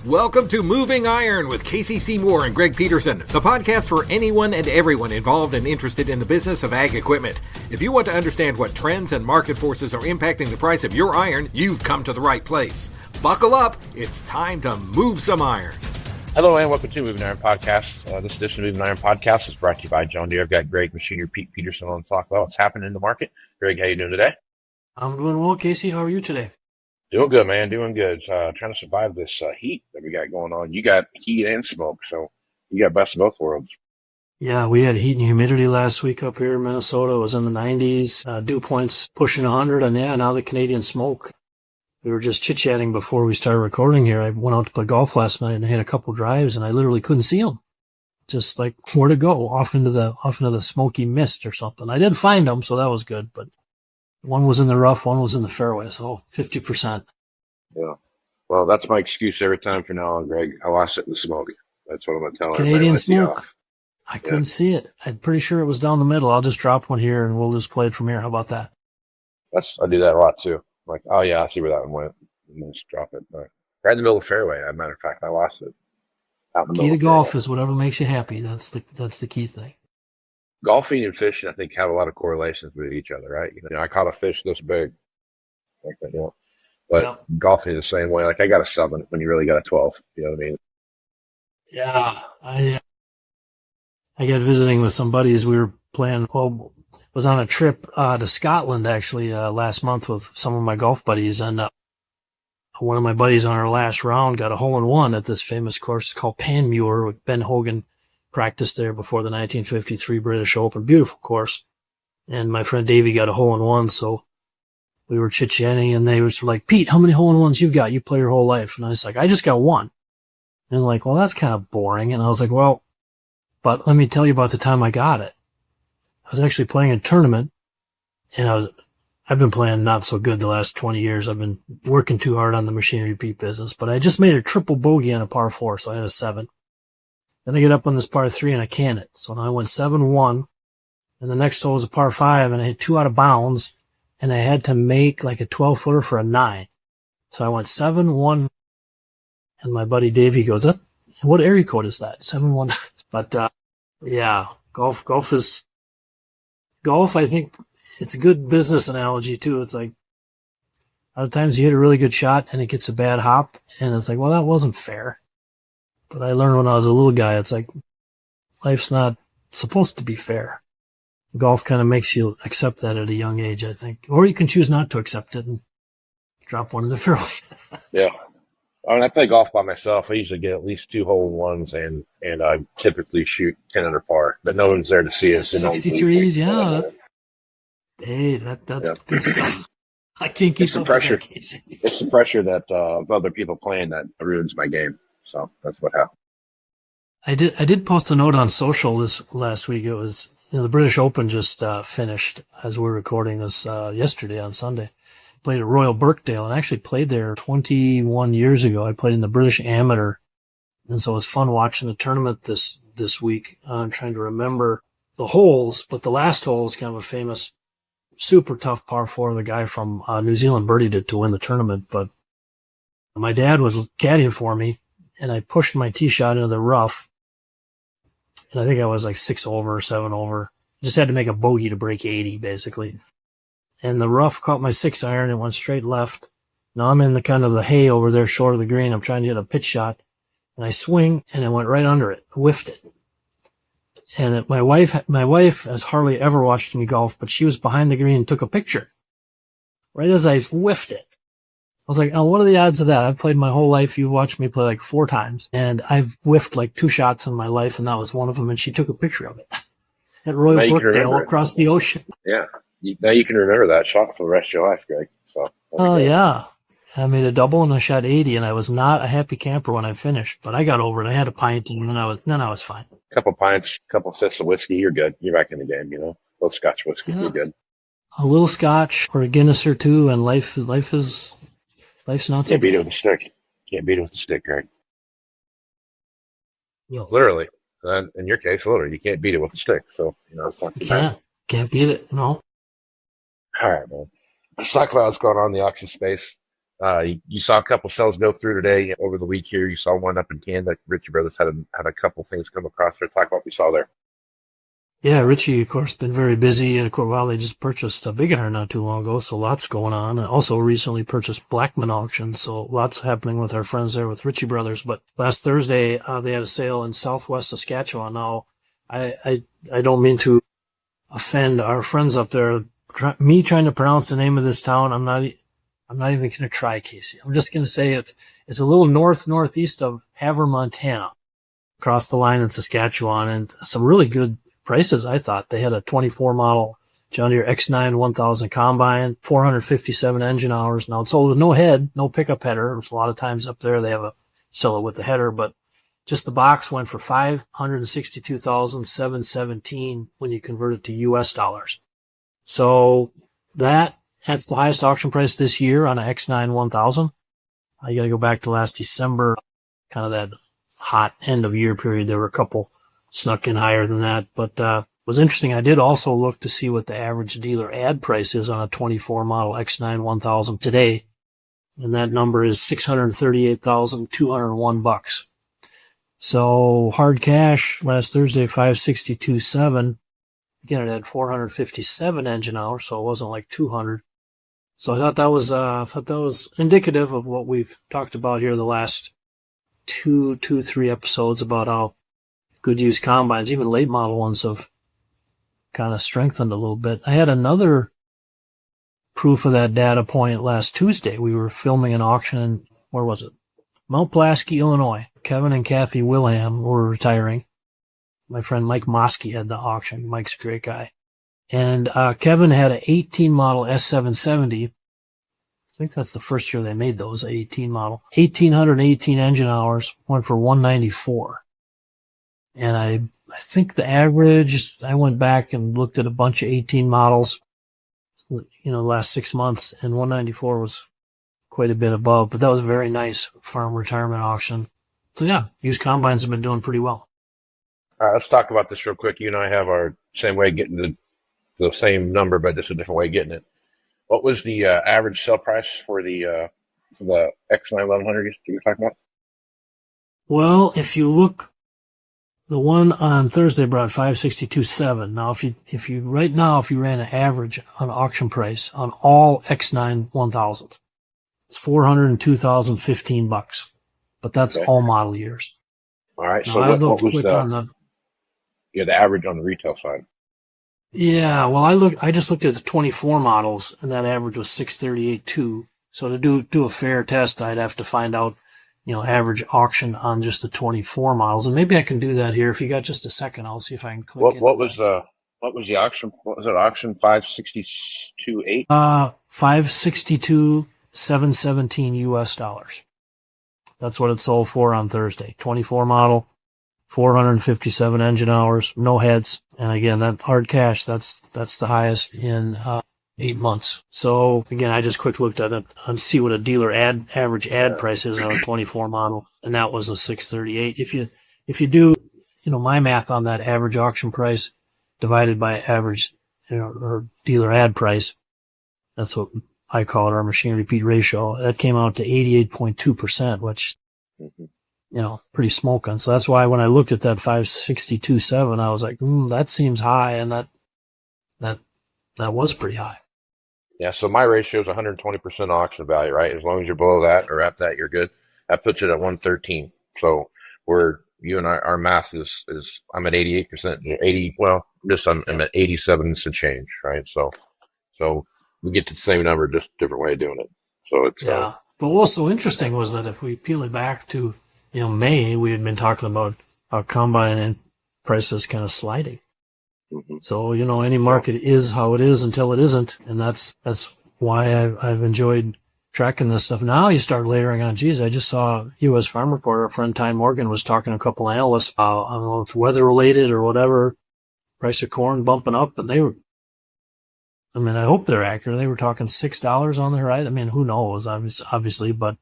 Welcome to Moving Iron with Casey Seymour and Greg Peterson, the podcast for anyone and everyone involved and interested in the business of ag equipment. If you want to understand what trends and market forces are impacting the price of your iron, you've come to the right place. Buckle up, it's time to move some iron. Hello and welcome to Moving Iron Podcast. This edition of Moving Iron Podcast is brought to you by John Deere. I've got Greg Machinery, Pete Peterson on to talk about what's happening in the market. Greg, how you doing today? I'm doing well, Casey. How are you today? Doing good, man. Doing good. Trying to survive this heat that we got going on. You got heat and smoke, so you got best of both worlds. Yeah, we had heat and humidity last week up here in Minnesota. It was in the 90s. Dew points pushing 100, and yeah, now the Canadian smoke. We were just chit-chatting before we started recording here. I went out to play golf last night and I had a couple drives, and I literally couldn't see them. Just like where to go, off into the smoky mist or something. I did find them, so that was good, but one was in the rough, one was in the fairway, so 50%. Yeah. Well, that's my excuse every time from now on, Greg. I lost it in the smoke. That's what I'm going to tell Canadian smoke. I couldn't see it. I'm pretty sure it was down the middle. I'll just drop one here and we'll just play it from here. How about that? I do that a lot too. Like, oh yeah, I see where that one went. And then just drop it. Right in the middle of the fairway. As a matter of fact, I lost it. Out in the Key to golf is whatever makes you happy. That's the key thing. Golfing and fishing, I think, have a lot of correlations with each other, right? You know, I caught a fish this big, like that, you know. But golfing is the same way. Like, I got a 7 when you really got a 12. You know what I mean? Yeah, I got visiting with some buddies. We were playing. Well, was on a trip to Scotland actually last month with some of my golf buddies, and one of my buddies on our last round got a hole-in-one at this famous course called Panmure. Ben Hogan practiced there before the 1953 British Open. Beautiful course. And my friend Davey got a hole-in-one, so we were chit-chatting, and they were like, Pete, how many hole-in-ones you got? You play your whole life. And I was like, I just got one. And they're like, well, that's kind of boring. And I was like, well, but let me tell you about the time I got it. I was actually playing a tournament, and I've been playing not so good the last 20 years. I've been working too hard on the Machinery Pete business, but I just made a triple bogey on a par 4, so I had a 7. Then I get up on this par 3 and I can it. So now I went 7-1, and the next hole was a par 5, and I hit 2 out of bounds, and I had to make like a 12-footer for a 9. So I went 7-1, and my buddy Davey goes, what area code is that? 7-1. But yeah, golf, I think it's a good business analogy too. It's like a lot of times you hit a really good shot and it gets a bad hop, and it's like, well, that wasn't fair. But I learned when I was a little guy, it's like life's not supposed to be fair. Golf kind of makes you accept that at a young age, I think. Or you can choose not to accept it and drop one in the fairway. Yeah. When I play golf by myself, I usually get at least 2 hole-in-ones, and I typically shoot 10 under par, but no one's there to see it. 63s, yeah. Hey, that's good stuff. I can't keep up with that, Casey. It's the pressure that of other people playing that ruins my game. So that's what happened. I did post a note on social this last week. It was, the British Open just finished as we're recording this yesterday on Sunday. Played at Royal Birkdale, and actually played there 21 years ago. I played in the British Amateur, and so it was fun watching the tournament this week. I'm trying to remember the holes, but the last hole is kind of a famous, super tough par 4. The guy from New Zealand birdied it to win the tournament, but my dad was caddying for me, and I pushed my tee shot into the rough, and I think I was like 6 over, 7 over. Just had to make a bogey to break 80, basically. And the rough caught my 6-iron and went straight left. Now I'm in the kind of the hay over there short of the green. I'm trying to hit a pitch shot, and I swing, and it went right under it, whiffed it. And my wife has hardly ever watched me golf, but she was behind the green and took a picture right as I whiffed it. I was like, oh, what are the odds of that? I've played my whole life. You've watched me play like 4 times, and I've whiffed like 2 shots in my life, and that was one of them, and she took a picture of it at Royal Brookdale across the ocean. Yeah. Now you can remember that shot for the rest of your life, Greg. So. Oh, yeah. I made a double and I shot 80, and I was not a happy camper when I finished, but I got over it. I had a pint, and then I was fine. Couple pints, couple fifths of whiskey, you're good. You're back in the game, you know. A little Scotch whiskey, you're good. A little Scotch or a Guinness or 2, and life's not so bad. Can't beat it with a stick. Can't beat it with a stick, Greg. Well, literally. In your case, literally, you can't beat it with a stick. So, you know, it's not too bad. Can't beat it, no. All right, man. Let's talk about what's going on in the auction space. You saw a couple sales go through today over the week here. You saw one up in Canada. Ritchie Brothers had a couple things come across there. Talk about what we saw there. Yeah, Ritchie, of course, been very busy. And, of course, they just purchased a Big Iron not too long ago, so lots going on. And also recently purchased Blackman Auction, so lots happening with our friends there with Ritchie Brothers. But last Thursday, they had a sale in southwest Saskatchewan. Now, I don't mean to offend our friends up there. Me trying to pronounce the name of this town, I'm not even going to try, Casey. I'm just going to say it's a little northeast of Havre, Montana, across the line in Saskatchewan, and some really good prices, I thought. They had a 24 model John Deere X9 1000 combine, 457 engine hours. Now it's sold with no head, no pickup header. There's a lot of times up there they sell it with the header, but just the box went for $562,717 when you convert it to US dollars. So that's the highest auction price this year on an X9 1000. You got to go back to last December, kind of that hot end of year period. There were a couple snuck in higher than that, but it was interesting. I did also look to see what the average dealer ad price is on a 24 model X9 1000 today, and that number is $638,201. So hard cash last Thursday, 562.7. Again, it had 457 engine hours, so it wasn't like 200. So I thought that was indicative of what we've talked about here the last three episodes about how good used combines, even late model ones, have kind of strengthened a little bit. I had another proof of that data point last Tuesday. We were filming an auction in, where was it? Mount Pulaski, Illinois. Kevin and Kathy Wilhelm were retiring. My friend Mike Mosky had the auction. Mike's a great guy. And Kevin had an 18 model S770. I think that's the first year they made those, 18 model. 1,818 engine hours, went for $194. And I think the average, I went back and looked at a bunch of 18 models, the last 6 months, and 194 was quite a bit above, but that was a very nice farm retirement auction. So yeah, used combines have been doing pretty well. All right, let's talk about this real quick. You and I have our same way of getting the same number, but just a different way of getting it. What was the average sale price for the X9 1100 you were talking about? Well, if you look, the one on Thursday brought 562.7. Now, if you ran an average on auction price on all X9 1000, it's $402,015, but that's okay. All model years. All right. Now, So what was the average on the retail side? Yeah, well, I just looked at the 24 models, and that average was 638.2. So to do a fair test, I'd have to find out, average auction on just the 24 models, and maybe I can do that here. If you got just a second, I'll see if I can click. What was the auction? What was it? Auction 562.8. 562,717 US dollars. That's what it sold for on Thursday. 24 model, 457 engine hours, no heads. And again, that hard cash, that's the highest in 8 months. So again, I just quick looked at it and see what a dealer average ad price is on a 24 model, and that was a 638. If you do, my math on that average auction price divided by average, or dealer ad price, that's what I call it, our machine repeat ratio. That came out to 88.2%, which, pretty smoking. So that's why when I looked at that 562.7, I was like, that seems high, and that was pretty high. Yeah, so my ratio is 120% auction value, right? As long as you're below that or at that, you're good. That puts it at 113. So you and I, our math is I'm at 88%, 80. Well, I'm at 87 and some change, right? So we get to the same number, just a different way of doing it. So it's yeah. But what's so interesting was that if we peel it back to May, we had been talking about how combine and prices kind of sliding. Mm-hmm. So, any market is how it is until it isn't. And that's why I've enjoyed tracking this stuff. Now you start layering on, I just saw U.S. Farm Report. Our friend Ty Morgan was talking to a couple of analysts. I don't know if it's weather related or whatever. Price of corn bumping up, and I hope they're accurate. They were talking $6 on the horizon. Who knows, obviously, but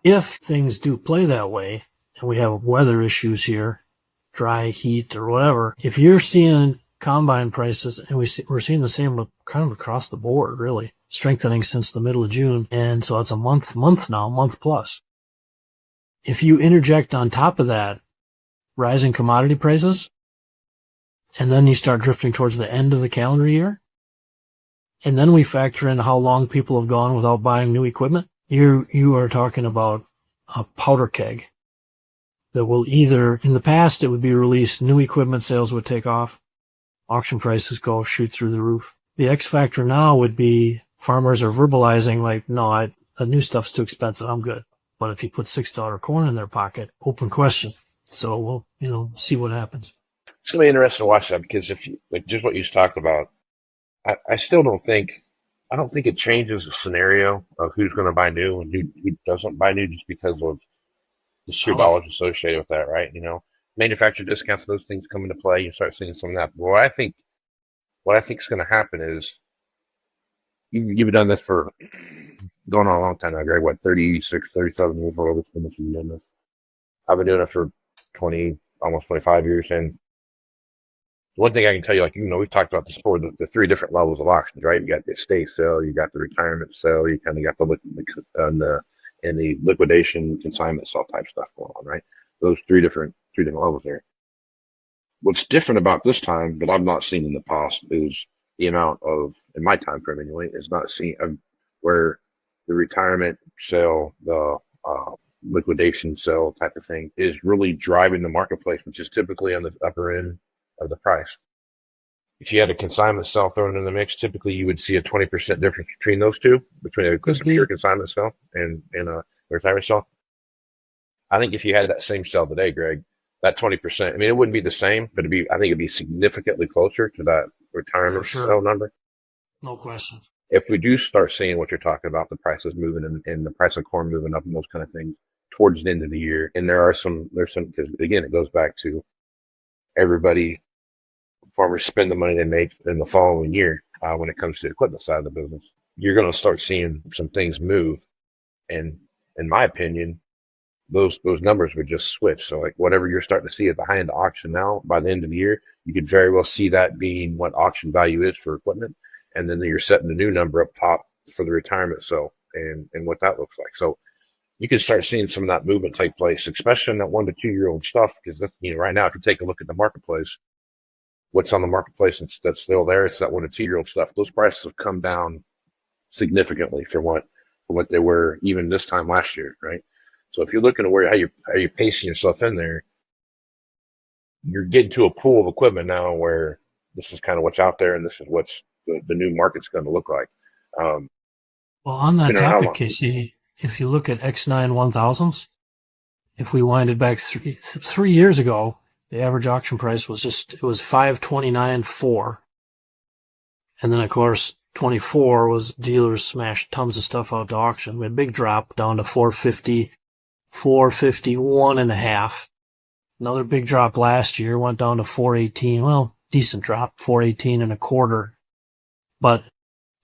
if things do play that way and we have weather issues here, dry heat or whatever, if you're seeing combine prices, and we're seeing the same kind of across the board, really. strengthening since the middle of June. And so it's a month plus. If you interject on top of that rising commodity prices, and then you start drifting towards the end of the calendar year, and then we factor in how long people have gone without buying new equipment, you are talking about a powder keg that will either, in the past, it would be released, new equipment sales would take off, auction prices shoot through the roof. The X factor now would be farmers are verbalizing like, no, the new stuff's too expensive, I'm good. But if you put $6 corn in their pocket, open question. So we'll, see what happens. It's going to be interesting to watch that, because if you, like just what you just talked about, I still don't think it changes the scenario of who's going to buy new and who doesn't buy new, just because of the sheer dollars associated with that, right? Manufacturer discounts, those things come into play. You start seeing some of that. But what I think is going to happen is, you've done this for going on a long time now, Greg. What, 36, 37 years old? You've been doing this. I've been doing it for 20, almost 25 years, and one thing I can tell you, we've talked about this before, the three different levels of auctions, right? You got the estate sale, you got the retirement sale, you kind of got the liquidation consignment sale type stuff going on, right? Those three different levels there. What's different about this time that I've not seen in the past is the amount of, in my time frame anyway, is not seen where the retirement sale, the liquidation sale type of thing is really driving the marketplace, which is typically on the upper end of the price. If you had a consignment sale thrown in the mix, typically you would see a 20% difference between those two, between a pure consignment sale and a retirement sale. I think if you had that same sale today, Greg, that 20%, I mean, it wouldn't be the same, but I think it'd be significantly closer to that retirement sale number. No question. If we do start seeing what you're talking about, the prices moving and the price of corn moving up and those kind of things towards the end of the year, and there's some, because again, it goes back to farmers spend the money they make in the following year when it comes to the equipment side of the business. You're going to start seeing some things move, and in my opinion, those numbers would just switch. So like whatever you're starting to see at the high end of auction now, by the end of the year, you could very well see that being what auction value is for equipment, and then you're setting a new number up top for the retirement sale and what that looks like. So you can start seeing some of that movement take place, especially in that 1 to 2 year old stuff, because right now, if you take a look at the marketplace, what's on the marketplace that's still there, it's that 1 to 2 year old stuff. Those prices have come down significantly from what they were even this time last year, right? So if you're looking at how you're pacing yourself in there, you're getting to a pool of equipment now where this is kind of what's out there, and this is what's the new market's going to look like. Well, on that topic, Casey, if you look at X9 1000s, if we winded back 3 years ago, the average auction price was it was $529,400. And then, of course, 24 was dealers smashed tons of stuff out to auction. We had a big drop down to $450, $451.5. Another big drop last year, went down to $418. Well, decent drop, $418.25. But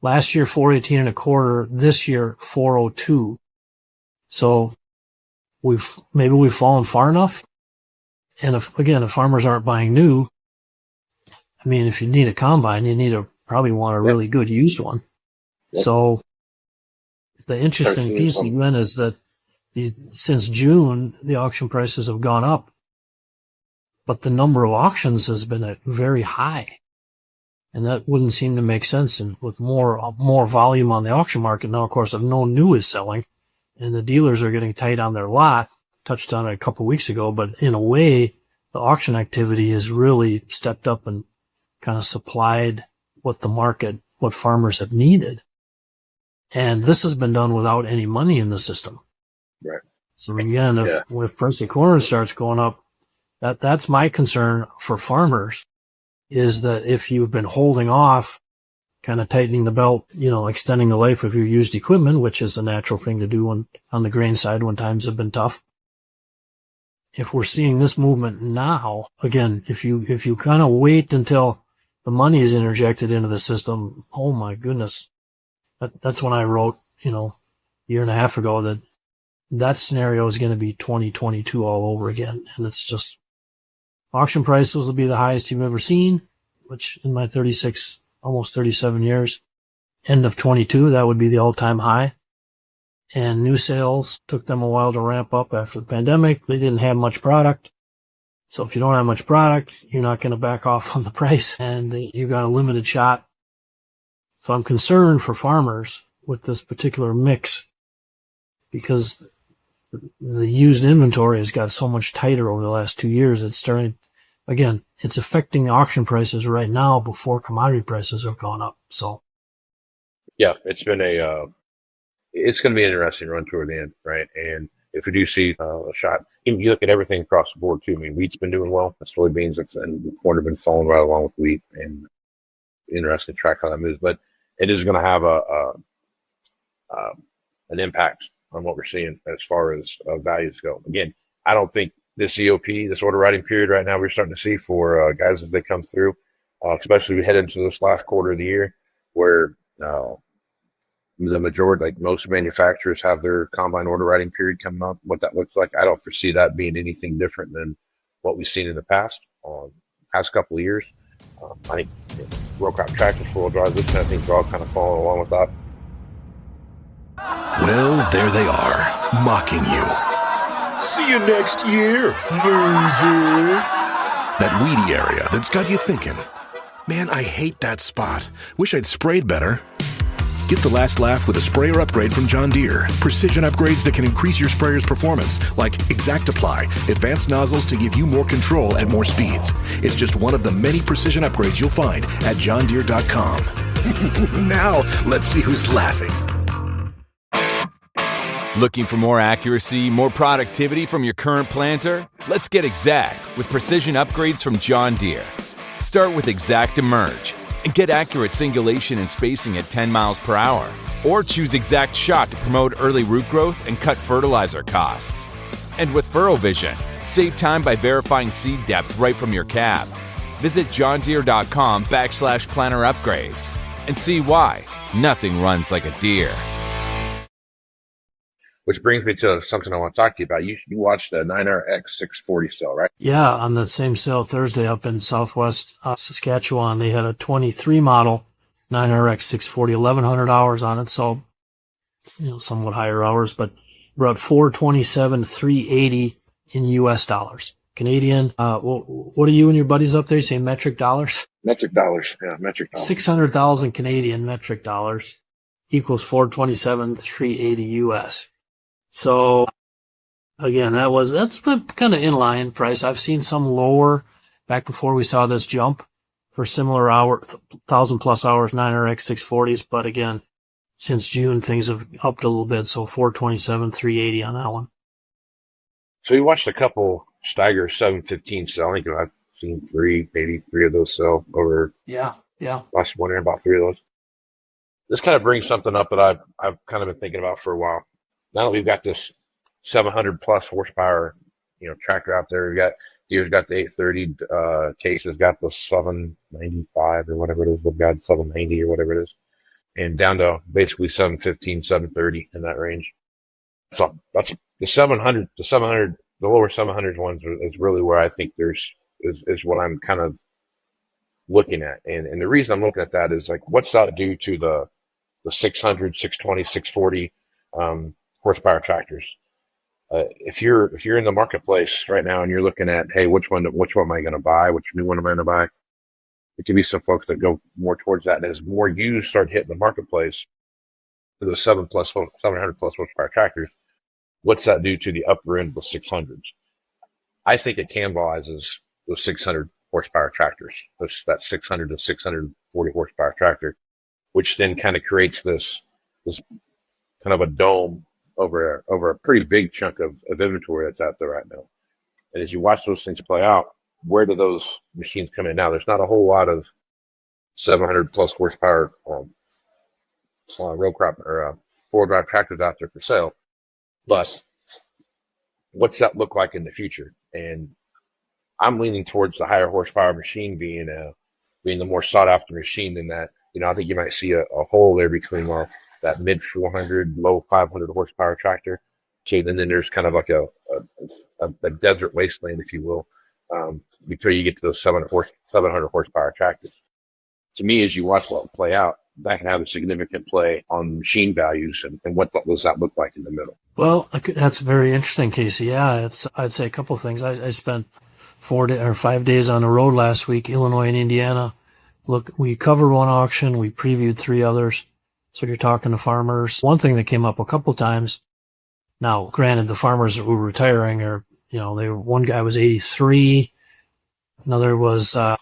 last year, $418.25. This year, $402. So we've fallen far enough. And if farmers aren't buying new, I mean, if you need a combine, you probably want a really good used one. Yep. So the interesting piece again is that since June, the auction prices have gone up, but the number of auctions has been very high. And that wouldn't seem to make sense. And with more volume on the auction market now, of course, if no new is selling and the dealers are getting tight on their lot, touched on it a couple of weeks ago, but in a way, the auction activity has really stepped up and kind of supplied what farmers have needed. And this has been done without any money in the system. Right. So again, if price of corn starts going up, that's my concern for farmers, is that if you've been holding off, kind of tightening the belt, extending the life of your used equipment, which is a natural thing to do on the grain side when times have been tough. If we're seeing this movement now, again, if you kind of wait until the money is interjected into the system, oh my goodness. That's when I wrote, a year and a half ago that scenario is going to be 2022 all over again. And it's just auction prices will be the highest you've ever seen, which in my 36, almost 37 years, end of 22, that would be the all-time high. And new sales took them a while to ramp up after the pandemic. They didn't have much product. So if you don't have much product, you're not going to back off on the price, and you got a limited shot. So I'm concerned for farmers with this particular mix because the used inventory has got so much tighter over the last 2 years. It's starting, again, it's affecting the auction prices right now before commodity prices have gone up. So yeah, it's been it's going to be an interesting run toward the end, right? And if we do see a shot, you look at everything across the board too. I mean, wheat's been doing well. Soybeans and corn have been falling right along with wheat, and interesting to track how that moves. But it is going to have an impact on what we're seeing as far as values go. Again, I don't think this EOP, this order writing period right now, we're starting to see for guys as they come through, especially we head into this last quarter of the year where the majority, like most manufacturers, have their combine order writing period coming up. What that looks like, I don't foresee that being anything different than what we've seen in the past couple of years. I think row crop tractors, four-wheel drive, this kind of things are all kind of following along with that. Well, there they are, mocking you. See you next year, loser. That weedy area that's got you thinking, man, I hate that spot. Wish I'd sprayed better. Get the last laugh with a sprayer upgrade from John Deere. Precision upgrades that can increase your sprayer's performance, like ExactApply, advanced nozzles to give you more control at more speeds. It's just one of the many precision upgrades you'll find at johndeere.com. Now, let's see who's laughing. Looking for more accuracy, more productivity from your current planter? Let's get exact with precision upgrades from John Deere. Start with ExactEmerge and get accurate singulation and spacing at 10 miles per hour. Or choose ExactShot to promote early root growth and cut fertilizer costs. And with FurrowVision, save time by verifying seed depth right from your cab. Visit johndeere.com/planner upgrades and see why nothing runs like a Deere. Which brings me to something I want to talk to you about. You watched the 9RX 640 sale, right? yeah, on the same sale Thursday up in southwest Saskatchewan, they had a 23 model 9RX 640, 1,100 hours on it. So, somewhat higher hours, but about $427,380 in US dollars. Canadian, what are you and your buddies up there? You say metric dollars? Metric dollars, yeah, metric dollars. 600,000 Canadian metric dollars equals $427,380 US. So again, that's kind of inline price. I've seen some lower back before we saw this jump for similar 1,000 plus hours 9RX 640s. But again, since June, things have upped a little bit. So $427,380 on that one. So you watched a couple Steiger 715 sell. I think I've seen maybe three of those sell over. Yeah. Last winter, about three of those. This kind of brings something up that I've kind of been thinking about for a while. Now that we've got this 700 plus horsepower, tractor out there, Deere's got the 830, Case has got the 795 or whatever it is. They've got 790 or whatever it is, and down to basically 715, 730 in that range. So that's the 700, the lower 700 ones is really where I think is what I'm kind of looking at. And the reason I'm looking at that is like, what's that do to the 600, 620, 640, horsepower tractors? If you're in the marketplace right now and you're looking at, hey, which one am I going to buy? Which new one am I going to buy? It could be some folks that go more towards that. And as more used start hitting the marketplace, for those 700 plus horsepower tractors, what's that do to the upper end of the 600s? I think it cannibalizes those 600 horsepower tractors. That 600 to 640 horsepower tractor, which then kind of creates this kind of a dome over a pretty big chunk of inventory that's out there right now. And as you watch those things play out, where do those machines come in now? There's not a whole lot of 700 plus horsepower row crop or four-wheel drive tractors out there for sale. But what's that look like in the future? And I'm leaning towards the higher horsepower machine being the more sought after machine than that. I think you might see a hole there between that mid 400, low 500 horsepower tractor. And then there's kind of like a desert wasteland, if you will, before you get to those 700 horsepower tractors. To me, as you watch what play out, that can have a significant play on machine values and what does that look like in the middle. Well, that's very interesting, Casey. Yeah, I'd say a couple of things. I spent 5 days on the road last week, Illinois and Indiana. Look, we covered one auction. We previewed 3 others. So you're talking to farmers. One thing that came up a couple times. Now, granted, the farmers who were retiring are, one guy was 83. Another was, upper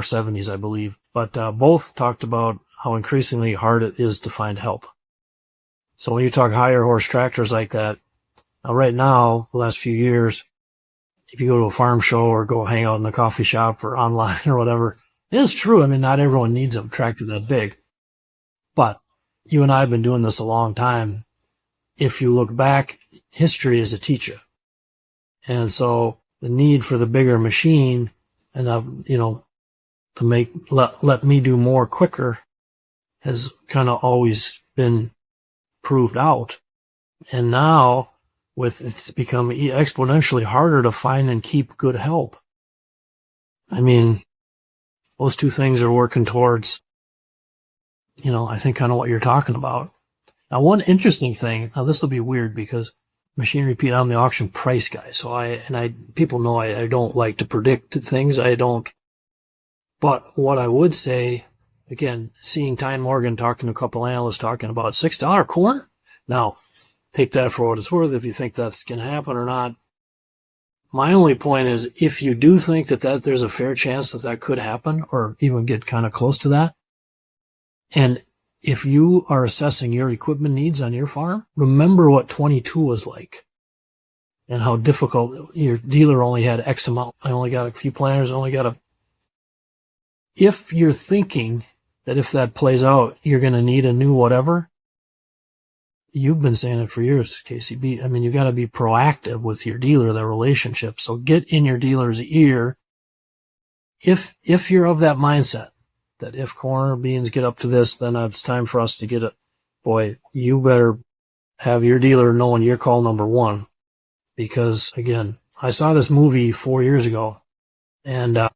70s, I believe. But, both talked about how increasingly hard it is to find help. So when you talk higher horse tractors like that, now right now, the last few years, if you go to a farm show or go hang out in the coffee shop or online or whatever, it is true. I mean, not everyone needs a tractor that big. But you and I have been doing this a long time. If you look back, history is a teacher. And so the need for the bigger machine and, to let me do more quicker has kind of always been proved out. And now it's become exponentially harder to find and keep good help. I mean, those two things are working towards, I think kind of what you're talking about. Now, one interesting thing, now this will be weird because Machinery Pete, I'm the auction price guy. So people know I don't like to predict things. I don't. But what I would say, again, seeing Tyne Morgan talking to a couple analysts talking about $6 corn. Now, take that for what it's worth if you think that's going to happen or not. My only point is if you do think that there's a fair chance that could happen or even get kind of close to that, and if you are assessing your equipment needs on your farm, remember what 22 was like and how difficult your dealer only had X amount. I only got a few planters, if you're thinking that if that plays out, you're going to need a new whatever, you've been saying it for years, Casey. You got to be proactive with your dealer, the relationship. So get in your dealer's ear. If you're of that mindset that if corn or beans get up to this, then it's time for us to get it. Boy, you better have your dealer knowing you're call number one. Because again, I saw this movie 4 years ago and,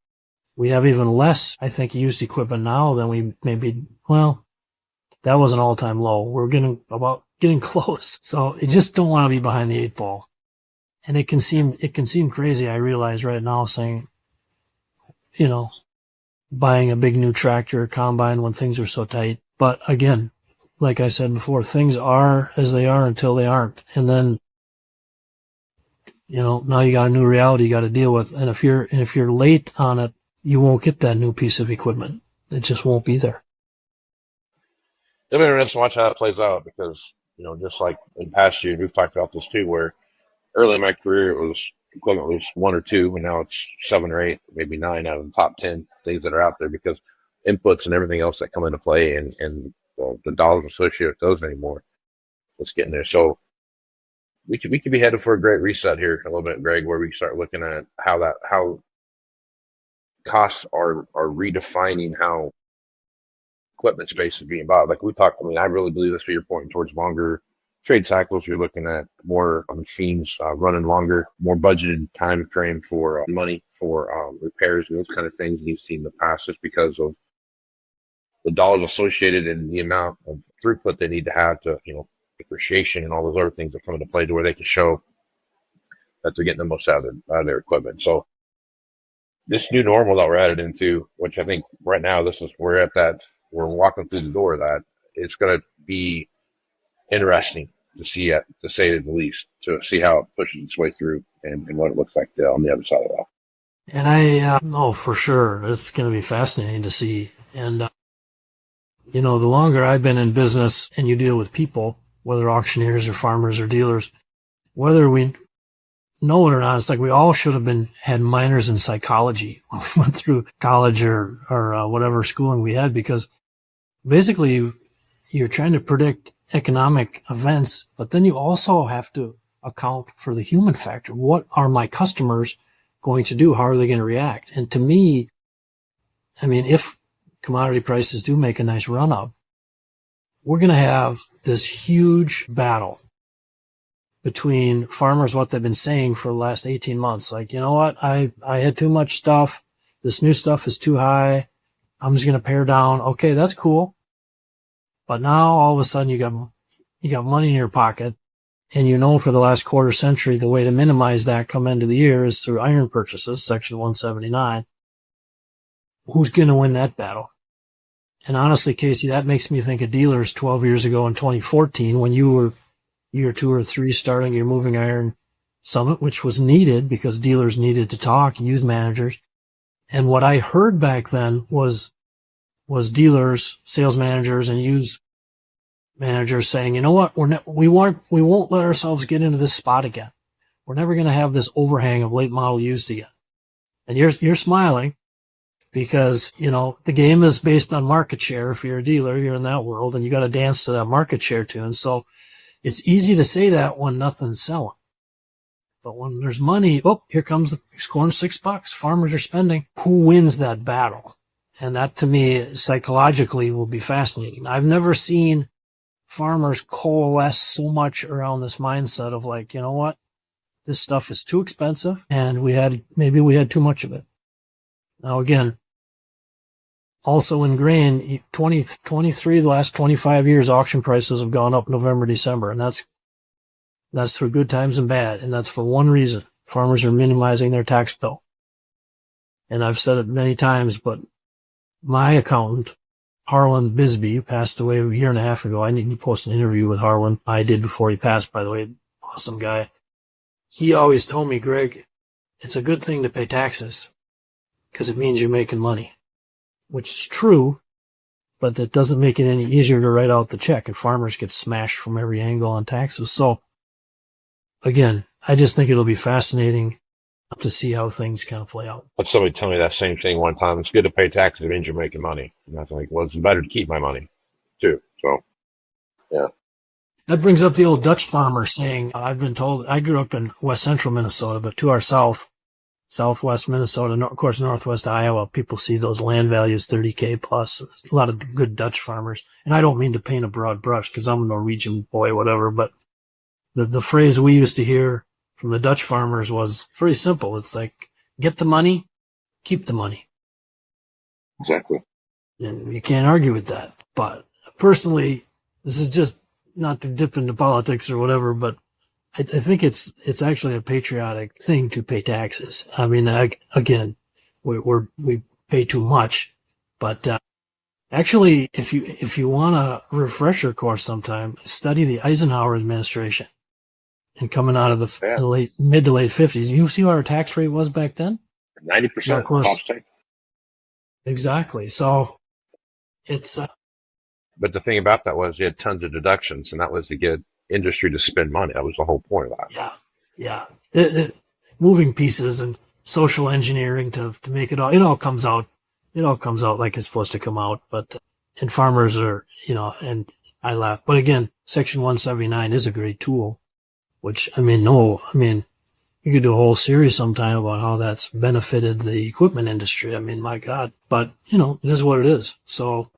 we have even less, I think, used equipment now than we that was an all-time low. We're getting close. So you just don't want to be behind the 8 ball. And it can seem crazy, I realize right now, saying, buying a big new tractor or combine when things are so tight. But again, like I said before, things are as they are until they aren't. And then, now you got a new reality you got to deal with. And if you're late on it, you won't get that new piece of equipment. It just won't be there. It'll be interesting to watch how that plays out because, just like in past years, we've talked about this too, where early in my career it was equipment was 1 or 2, and now it's 7 or 8, maybe 9 out of the top 10 things that are out there because inputs and everything else that come into play and the dollars associated with those anymore. Let's get in there. So we could be headed for a great reset here a little bit, Greg, where we start looking at how costs are redefining how equipment space is being bought. Like we talked, I really believe this, you're pointing towards longer trade cycles. You're looking at more machines running longer, more budgeted time frame for money for repairs and those kind of things you've seen in the past just because of the dollars associated and the amount of throughput they need to have to, depreciation and all those other things that come into play to where they can show that they're getting the most out of their equipment. So this new normal that we're added into, which I think right now we're walking through the door, that it's going to be interesting to see it, to say the least, to see how it pushes its way through and what it looks like on the other side of that. And I know for sure it's going to be fascinating to see. And, the longer I've been in business and you deal with people, whether auctioneers or farmers or dealers, whether we know it or not, it's like we all should have had minors in psychology when we went through college or whatever schooling we had, because basically you're trying to predict economic events, but then you also have to account for the human factor. What are my customers going to do? How are they going to react? And to me, if commodity prices do make a nice run up, we're going to have this huge battle between farmers, what they've been saying for the last 18 months. Like, you know what? I had too much stuff. This new stuff is too high. I'm just going to pare down. Okay, that's cool. But now all of a sudden you got money in your pocket, and you know for the last quarter century the way to minimize that come into the year is through iron purchases, Section 179. Who's going to win that battle? And honestly, Casey, that makes me think of dealers 12 years ago in 2014 when you were year 2 or 3 starting your moving iron summit, which was needed because dealers needed to talk and use managers. And what I heard back then was dealers, sales managers, and used managers saying, you know what, we won't let ourselves get into this spot again. We're never going to have this overhang of late model used again. And you're smiling because, you know, the game is based on market share. If you're a dealer, you're in that world, and you got to dance to that market share tune. So it's easy to say that when nothing's selling. But when there's money, here comes he's scoring $6. Farmers are spending. Who wins that battle? And that, to me, psychologically will be fascinating. I've never seen farmers coalesce so much around this mindset of like, you know what? This stuff is too expensive, and maybe we had too much of it. Now, again, also in grain, 23, the last 25 years, auction prices have gone up November, December, and that's for good times and bad, and that's for one reason. Farmers are minimizing their tax bill. And I've said it many times, but my accountant, Harlan Bisbee, passed away a year and a half ago. I need to post an interview with Harlan. I did before he passed, by the way. Awesome guy. He always told me, Greg, it's a good thing to pay taxes because it means you're making money, which is true, but that doesn't make it any easier to write out the check, and farmers get smashed from every angle on taxes. So, again, I just think it'll be fascinating to see how things kind of play out. But somebody told me that same thing one time. It's good to pay taxes. It means you're making money. And I was like, well, it's better to keep my money too. So, yeah. That brings up the old Dutch farmer saying, I've been told, I grew up in west central Minnesota, but to our southwest Minnesota, of course, northwest Iowa, people see those land values 30K plus. A lot of good Dutch farmers. And I don't mean to paint a broad brush because I'm a Norwegian boy, whatever, but the phrase we used to hear from the Dutch farmers was pretty simple. It's like, get the money, keep the money. Exactly. And you can't argue with that. But personally, this is just not to dip into politics or whatever, but I think it's actually a patriotic thing to pay taxes. I mean, again, we pay too much, but actually, if you want a refresher course sometime, study the Eisenhower administration. And coming out of the mid to late 50s, you see what our tax rate was back then? 90%. Of course. Exactly. So it's. But the thing about that was you had tons of deductions, and that was to get industry to spend money. That was the whole point of that. Yeah. Moving pieces and social engineering to make it all comes out. It all comes out like it's supposed to come out. But, and farmers are, and I laugh. But again, Section 179 is a great tool. Which, you could do a whole series sometime about how that's benefited the equipment industry. I mean, my God. But, it is what it is. So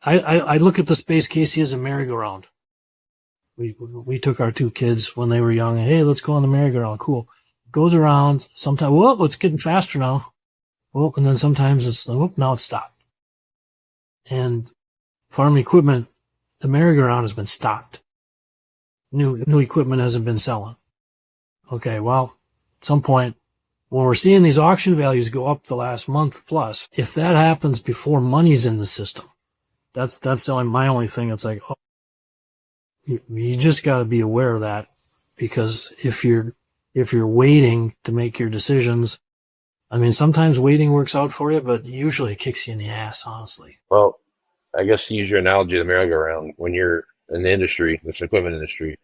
I look at the space, Casey, as a merry-go-round. We took our 2 kids when they were young. Hey, let's go on the merry-go-round. Cool. Goes around. Sometimes, it's getting faster now. And then sometimes it's, now it's stopped. And farm equipment, the merry-go-round has been stopped. New equipment hasn't been selling. Okay, well, at some point, when we're seeing these auction values go up the last month plus, if that happens before money's in the system, that's my only thing. It's like, you just got to be aware of that, because if you're waiting to make your decisions, sometimes waiting works out for you, but usually it kicks you in the ass, honestly. Well, I guess to use your analogy of the merry-go-round, when you're in the industry, this equipment industry,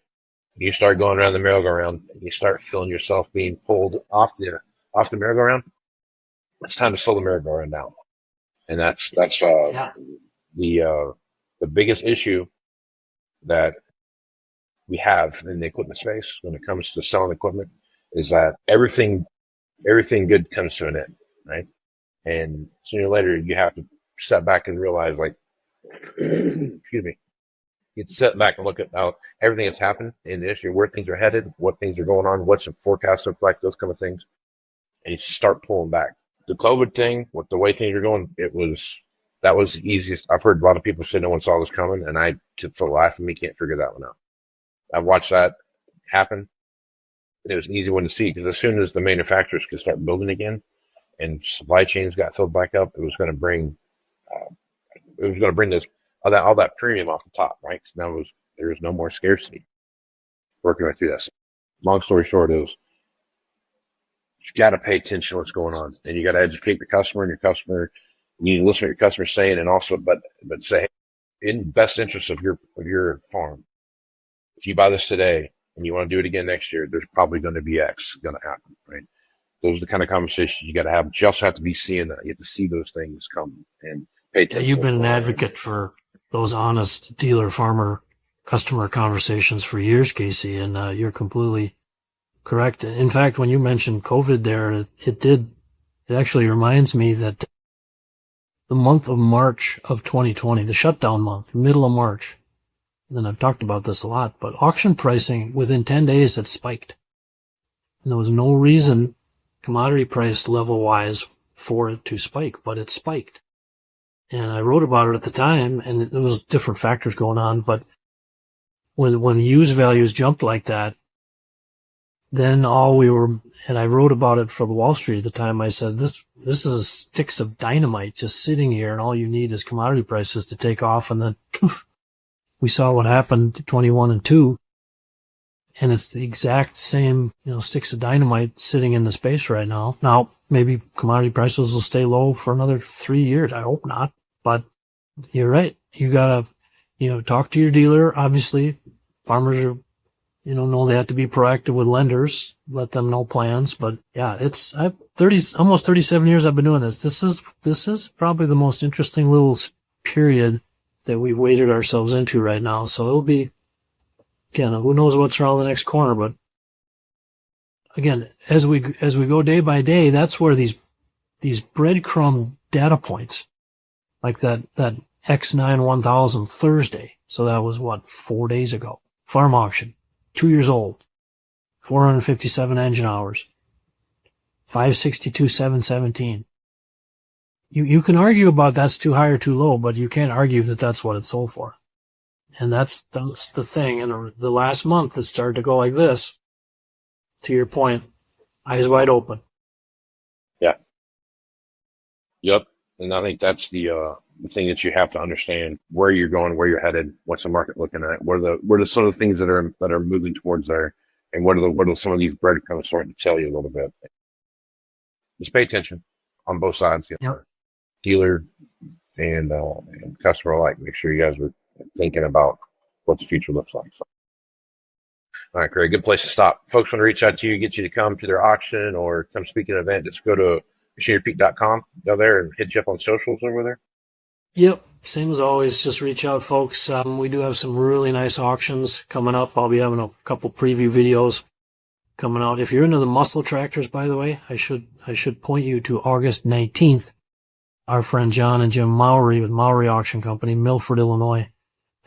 you start going around the merry-go-round, and you start feeling yourself being pulled off the merry-go-round, it's time to slow the merry-go-round down. And that's the biggest issue that we have in the equipment space when it comes to selling equipment is that everything good comes to an end, right? And sooner or later, you have to step back and realize, like, excuse me, you sit back and look at how everything that's happened in the industry, where things are headed, what things are going on, what's the forecast look like, those kind of things, and you start pulling back. The COVID thing, with the way things are going, it was That was the easiest. I've heard a lot of people say no one saw this coming, and I, for the life of me, can't figure that one out. I watched that happen. It was an easy one to see because as soon as the manufacturers could start building again and supply chains got filled back up, it was going to bring this all that premium off the top, right? Because now there was no more scarcity. Working right through that. Long story short is you got to pay attention to what's going on, and you got to educate your customer, and your customer. You need to listen to what your customer saying, and also, but say, in best interest of your farm. If you buy this today and you want to do it again next year, there's probably going to be X going to happen, right? Those are the kind of conversations you got to have. You also have to be seeing that. You have to see those things come and pay attention. Yeah, you've been an advocate for those honest dealer, farmer, customer conversations for years, Casey, and you're completely correct. In fact, when you mentioned COVID there, it actually reminds me that the month of March of 2020, the shutdown month, middle of March, and I've talked about this a lot, but auction pricing within 10 days had spiked. And there was no reason commodity price level wise for it to spike, but it spiked. And I wrote about it at the time, and there was different factors going on, but when used values jumped like that, then and I wrote about it for the Wall Street at the time, I said, this is a sticks of dynamite just sitting here, and all you need is commodity prices to take off, and then poof, we saw what happened to 21 and 2, and it's the exact same, sticks of dynamite sitting in the space right now. Now, maybe commodity prices will stay low for another 3 years. I hope not, but you're right. You gotta, talk to your dealer. Obviously, farmers are, know they have to be proactive with lenders, let them know plans. But yeah, I've almost 37 years I've been doing this. This is probably the most interesting little period that we've waded ourselves into right now. So it'll be, again, who knows what's around the next corner, but again, as we go day by day, that's where these breadcrumb data points, like that X9 1000 Thursday. So that was 4 days ago. Farm auction, 2 years old, 457 engine hours, 562,717. You can argue about that's too high or too low, but you can't argue that that's what it sold for. And that's the thing. And the last month it started to go like this. To your point, eyes wide open. Yeah. Yep. And I think that's the thing that you have to understand: where you're going, where you're headed, what's the market looking at, what are some of the things that are moving towards there, and what are some of these breadcrumbs starting to tell you a little bit. Just pay attention on both sides. Yep. Dealer and customer alike. Make sure you guys are thinking about what the future looks like. So. All right, Craig, good place to stop. Folks want to reach out to you, get you to come to their auction or come speak at an event, just go to machinerypeak.com down there and hit you up on socials over there. Yep, same as always. Just reach out, folks. We do have some really nice auctions coming up. I'll be having a couple preview videos coming out. If you're into the muscle tractors, by the way, I should point you to August 19th. Our friend John and Jim Mowry with Mowry Auction Company, Milford, Illinois.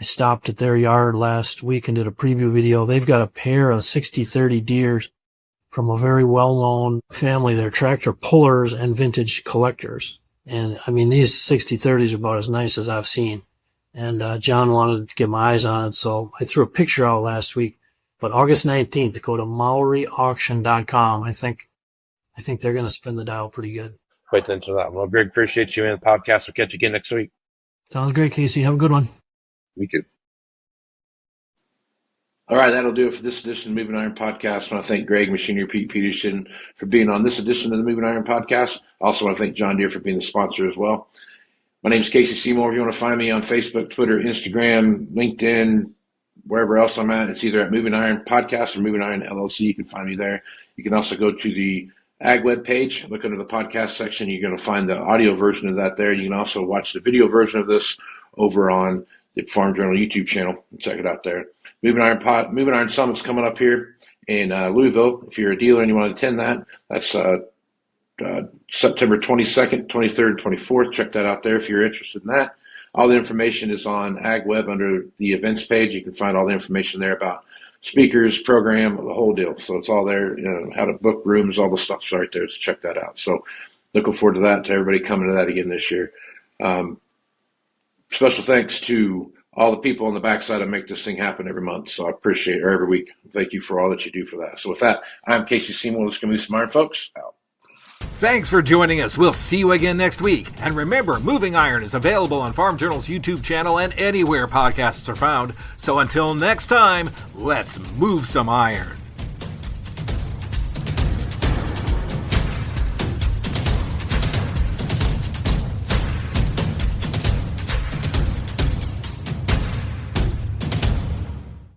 I stopped at their yard last week and did a preview video. They've got a pair of 60-30 deers from a very well-known family. They're tractor pullers and vintage collectors. And I mean, these 60-30s are about as nice as I've seen. And John wanted to get my eyes on it, so I threw a picture out last week. But August 19th, go to MowryAuction.com. I think they're going to spin the dial pretty good. Pay attention to that. Well, Greg, appreciate you in the podcast. We'll catch you again next week. Sounds great, Casey. Have a good one. Me too. All right, that'll do it for this edition of the Moving Iron Podcast. I want to thank Greg Machinery Pete Peterson for being on this edition of the Moving Iron Podcast. I also want to thank John Deere for being the sponsor as well. My name is Casey Seymour. If you want to find me on Facebook, Twitter, Instagram, LinkedIn, wherever else I'm at, it's either at Moving Iron Podcast or Moving Iron LLC. You can find me there. You can also go to the Ag web page, look under the podcast section. You're going to find the audio version of that there. You can also watch the video version of this over on the Farm Journal YouTube channel. Check it out there. Moving Iron Summit's coming up here in Louisville. If you're a dealer and you want to attend that, that's September 22nd, 23rd, 24th. Check that out there if you're interested in that. All the information is on Ag Web under the events page. You can find all the information there about speakers, program, the whole deal. So it's all there, how to book rooms, all the stuff's right there. So check that out. So looking forward to that, to everybody coming to that again this year. special thanks to all the people on the backside that make this thing happen every month. So I appreciate it, or every week. Thank you for all that you do for that. So with that, I'm Casey Seymour. Let's go move some iron, folks. Out. Thanks for joining us. We'll see you again next week. And remember, Moving Iron is available on Farm Journal's YouTube channel and anywhere podcasts are found. So until next time, let's move some iron.